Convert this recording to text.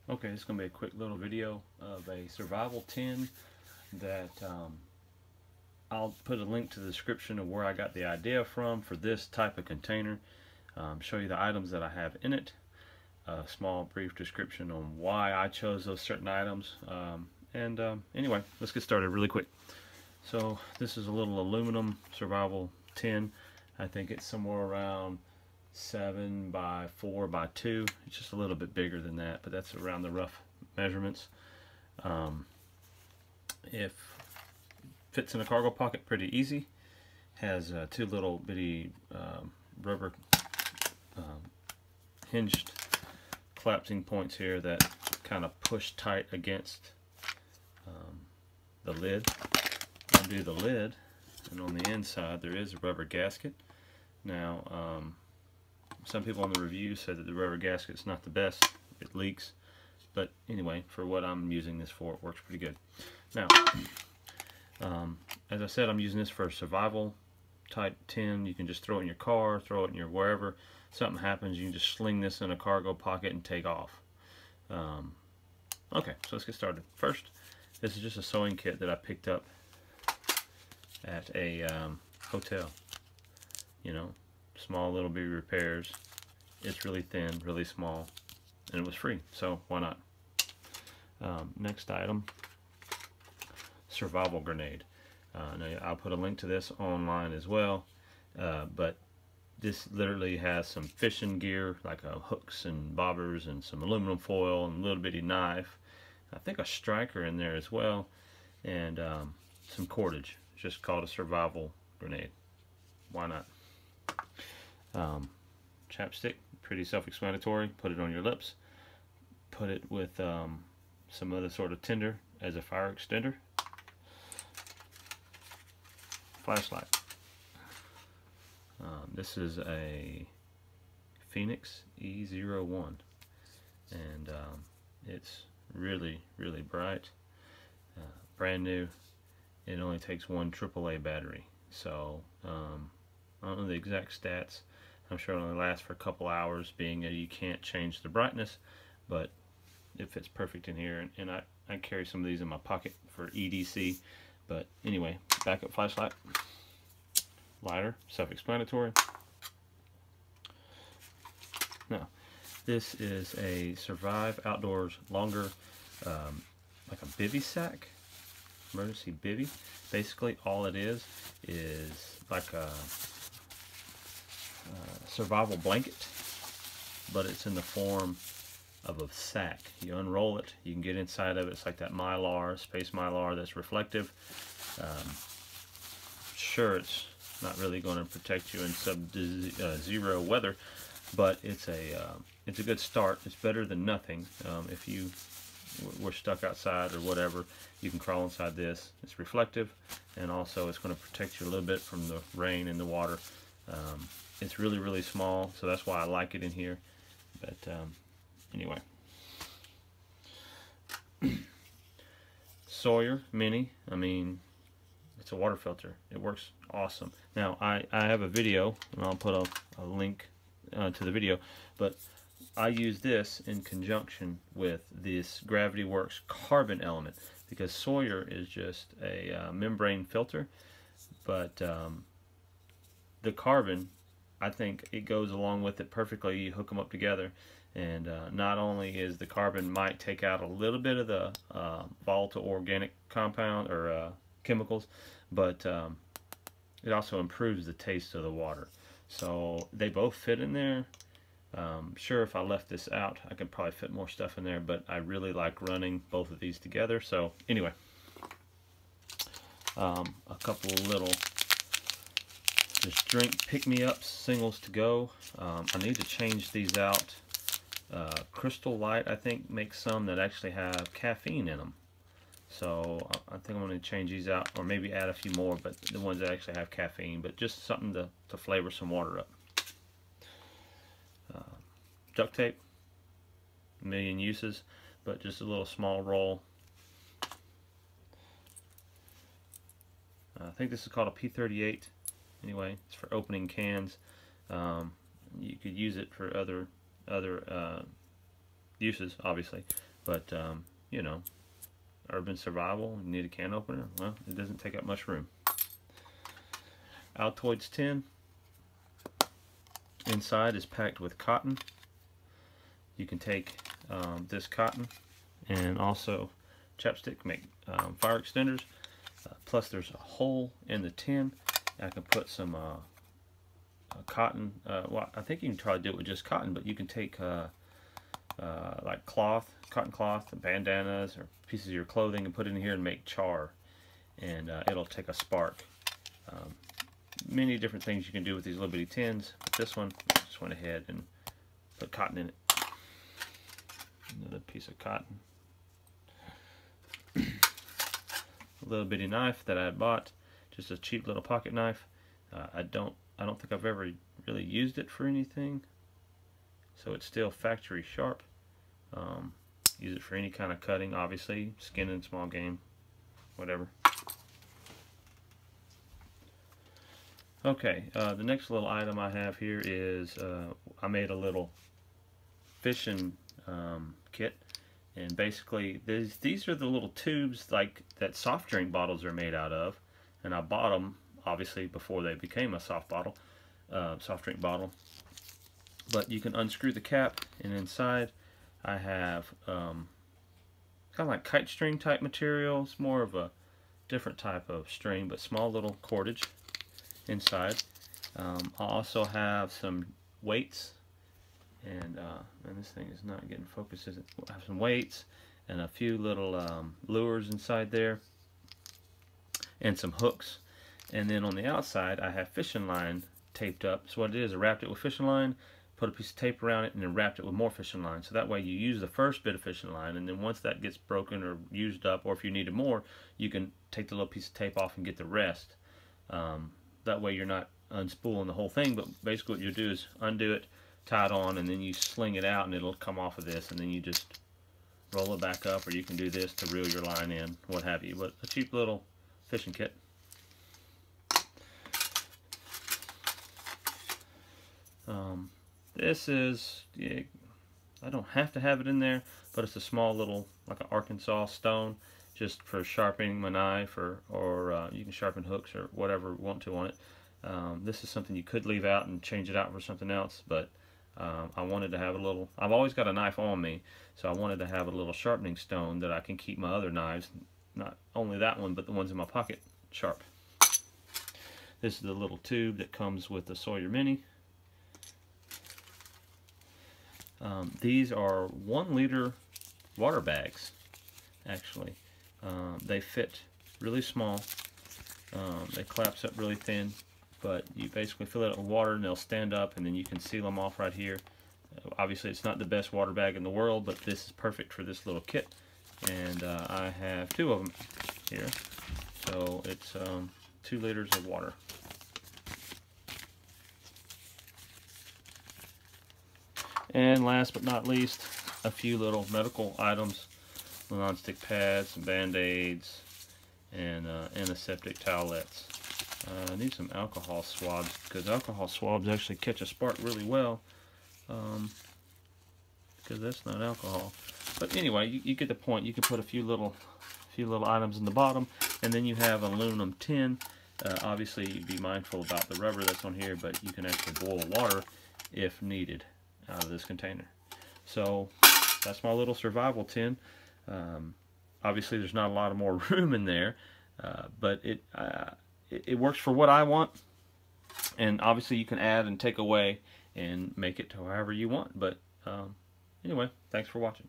Okay, it's going to be a quick little video of a survival tin that I'll put a link to the description of where I got the idea from for this type of container. Show you the items that I have in it, a small brief description on why I chose those certain items, anyway, let's get started really quick. So this is a little aluminum survival tin. I think it's somewhere around 7 by 4 by 2. It's just a little bit bigger than that, but that's around the rough measurements. If fits in a cargo pocket pretty easy. Has two little bitty rubber hinged collapsing points here that kind of push tight against the lid. Undo the lid, and on the inside there is a rubber gasket. Now some people in the review said that the rubber gasket's not the best, it leaks, but anyway, for what I'm using this for, it works pretty good. Now as I said, I'm using this for a survival type tin. You can just throw it in your car, throw it in your wherever something happens, you can just sling this in a cargo pocket and take off. Okay, so let's get started. First, this is just a sewing kit that I picked up at a hotel. You know, small little bitty repairs. It's really thin, really small, and it was free, so why not? Next item, survival grenade. Now I'll put a link to this online as well, but this literally has some fishing gear like hooks and bobbers and some aluminum foil and a little bitty knife. I think a striker in there as well, and some cordage. It's just called a survival grenade. Why not? Chapstick, pretty self-explanatory. Put it on your lips. Put it with some other sort of tinder as a fire extender. Flashlight. This is a Phoenix E01, and it's really bright, brand new. It only takes one AAA battery, so I don't know the exact stats. I'm sure it only lasts for a couple hours, being that you can't change the brightness, but it fits perfect in here, and I carry some of these in my pocket for EDC. But anyway, backup flashlight, lighter, self-explanatory. Now, this is a Survive Outdoors Longer, like a bivy sack, emergency bivy. Basically, all it is like a survival blanket, but it's in the form of a sack. You unroll it, you can get inside of it. It's like that mylar, space mylar that's reflective. Sure, it's not really going to protect you in sub-zero weather, but it's a good start. It's better than nothing. If you were stuck outside or whatever, you can crawl inside this. It's reflective, and also it's going to protect you a little bit from the rain and the water. It's really small, so that's why I like it in here. But anyway, Sawyer Mini. I mean, it's a water filter. It works awesome. Now I have a video, and I'll put a link to the video, but I use this in conjunction with this Gravity Works carbon element, because Sawyer is just a membrane filter, but the carbon, I think it goes along with it perfectly. You hook them up together, and not only is the carbon might take out a little bit of the volatile organic compound or chemicals, but it also improves the taste of the water. So they both fit in there. Sure, if I left this out, I could probably fit more stuff in there, but I really like running both of these together. So anyway, a couple of little just drink pick-me-ups, singles to go. I need to change these out. Crystal Light, I think, makes some that actually have caffeine in them. So I think I'm going to change these out, or maybe add a few more, but the ones that actually have caffeine, but just something to flavor some water up. Duct tape, a million uses, but just a little small roll. I think this is called a P38. Anyway, it's for opening cans. You could use it for other uses, obviously, but you know, urban survival, you need a can opener. Well, it doesn't take up much room. Altoids tin. Inside is packed with cotton. You can take this cotton and also chapstick, make fire extenders. Plus there's a hole in the tin. I can put some cotton. Well, I think you can try to do it with just cotton, but you can take like cloth, cotton cloth, bandanas, or pieces of your clothing and put it in here and make char, and it'll take a spark. Many different things you can do with these little bitty tins, but this one, I just went ahead and put cotton in it. Another piece of cotton. A little bitty knife that I had bought, just a cheap little pocket knife. I don't think I've ever really used it for anything, so it's still factory sharp. Use it for any kind of cutting, obviously, skinning, small game, whatever. Okay, the next little item I have here is I made a little fishing kit, and basically these are the little tubes like that soft drink bottles are made out of, and I bought them obviously before they became a soft drink bottle. But you can unscrew the cap, and inside I have kind of like kite string type material. It's more of a different type of string, but small little cordage inside. I also have some weights, and this thing is not getting focused, is it? I have some weights and a few little lures inside there, and some hooks. And then on the outside I have fishing line taped up. So what it is, I wrapped it with fishing line, put a piece of tape around it, and then wrapped it with more fishing line. So that way you use the first bit of fishing line, and then once that gets broken or used up, or if you needed more, you can take the little piece of tape off and get the rest. That way you're not unspooling the whole thing, but basically what you do is undo it, tie it on, and then you sling it out and it'll come off of this, and then you just roll it back up, or you can do this to reel your line in, what have you. But a cheap little fishing kit. This is, yeah, I don't have to have it in there, but it's a small little, like an Arkansas stone, just for sharpening my knife, or you can sharpen hooks or whatever you want to on it. This is something you could leave out and change it out for something else, but I wanted to have a little, I've always got a knife on me, so I wanted to have a little sharpening stone that I can keep my other knives, not only that one, but the ones in my pocket, sharp. This is the little tube that comes with the Sawyer Mini. These are 1 liter water bags, actually. They fit really small. They collapse up really thin, but you basically fill it up with water and they'll stand up, and then you can seal them off right here. Obviously it's not the best water bag in the world, but this is perfect for this little kit, and I have 2 of them here, so it's 2 liters of water. And last but not least, a few little medical items, non-stick pads, some band-aids, and antiseptic towelettes. I need some alcohol swabs, because alcohol swabs actually catch a spark really well, because that's not alcohol. But anyway, you get the point. You can put a few little items in the bottom, and then you have an aluminum tin. Obviously, you'd be mindful about the rubber that's on here, but you can actually boil water if needed out of this container. So that's my little survival tin. Obviously there's not a lot of more room in there, but it works for what I want, and obviously you can add and take away and make it to however you want. But anyway, thanks for watching.